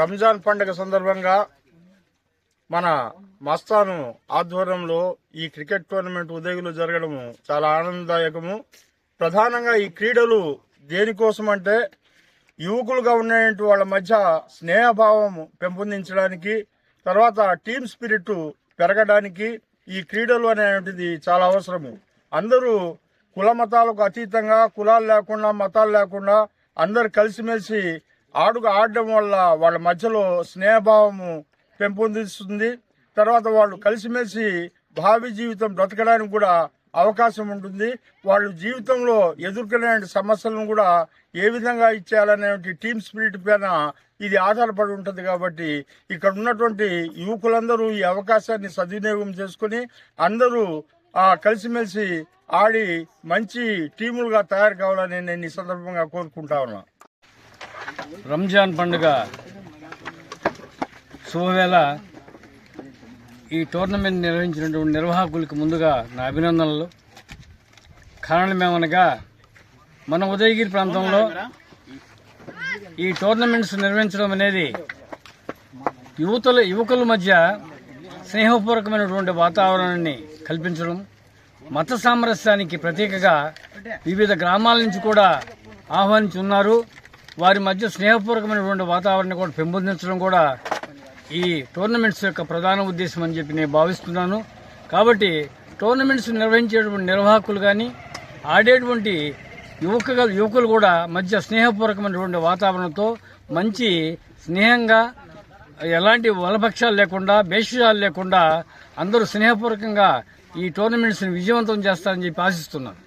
రంజాన్ పండుగ సందర్భంగా మన మస్తాను ఆధ్వర్యంలో ఈ క్రికెట్ టోర్నమెంట్ ఉదయగిలో జరగడం చాలా ఆనందదాయకము. ప్రధానంగా ఈ క్రీడలు దేనికోసం అంటే యువకులుగా ఉన్నటువంటి వాళ్ళ మధ్య స్నేహభావం పెంపొందించడానికి, తర్వాత టీమ్ స్పిరిట్ పెరగడానికి ఈ క్రీడలు అనేటువంటిది చాలా అవసరము. అందరూ కుల మతాలకు అతీతంగా, కులాలు లేకుండా, మతాలు లేకుండా అందరు కలిసిమెలిసి ఆడడం వల్ల వాళ్ళ మధ్యలో స్నేహభావము పెంపొందిస్తుంది. తర్వాత వాళ్ళు కలిసిమెలిసి భావి జీవితం బ్రతకడానికి కూడా అవకాశం ఉంటుంది. వాళ్ళు జీవితంలో ఎదుర్కొనే సమస్యలను కూడా ఏ విధంగా ఇచ్చేయాలనే టీమ్ స్పిరిట్ పైన ఇది ఆధారపడి ఉంటుంది. కాబట్టి ఇక్కడ ఉన్నటువంటి యువకులందరూ ఈ అవకాశాన్ని సద్వినియోగం చేసుకుని అందరూ కలిసిమెలిసి ఆడి మంచి టీములుగా తయారు కావాలని నేను ఈ సందర్భంగా కోరుకుంటా ఉన్నా. రంజాన్ పండుగ శుభవేళ ఈ టోర్నమెంట్ నిర్వహించినటువంటి నిర్వాహకులకు ముందుగా నా అభినందనలు. కారణమేమనగా మన ఉదయగిరి ప్రాంతంలో ఈ టోర్నమెంట్స్ నిర్వహించడం అనేది యువకుల మధ్య స్నేహపూర్వకమైనటువంటి వాతావరణాన్ని కల్పించడం, మత సామరస్యానికి ప్రతీకగా వివిధ గ్రామాల నుంచి కూడా ఆహ్వానించి ఉన్నారు. వారి మధ్య స్నేహపూర్వకమైనటువంటి వాతావరణాన్ని కూడా పెంపొందించడం కూడా ఈ టోర్నమెంట్స్ యొక్క ప్రధాన ఉద్దేశం అని చెప్పి నేను భావిస్తున్నాను. కాబట్టి టోర్నమెంట్స్ నిర్వహించేటువంటి నిర్వాహకులు కానీ ఆడేటువంటి యువకులు కూడా మధ్య స్నేహపూర్వకమైనటువంటి వాతావరణంతో మంచి స్నేహంగా, ఎలాంటి వలపక్షాలు లేకుండా, భేషజాలు లేకుండా అందరూ స్నేహపూర్వకంగా ఈ టోర్నమెంట్స్ని విజయవంతం చేస్తారని చెప్పి ఆశిస్తున్నాను.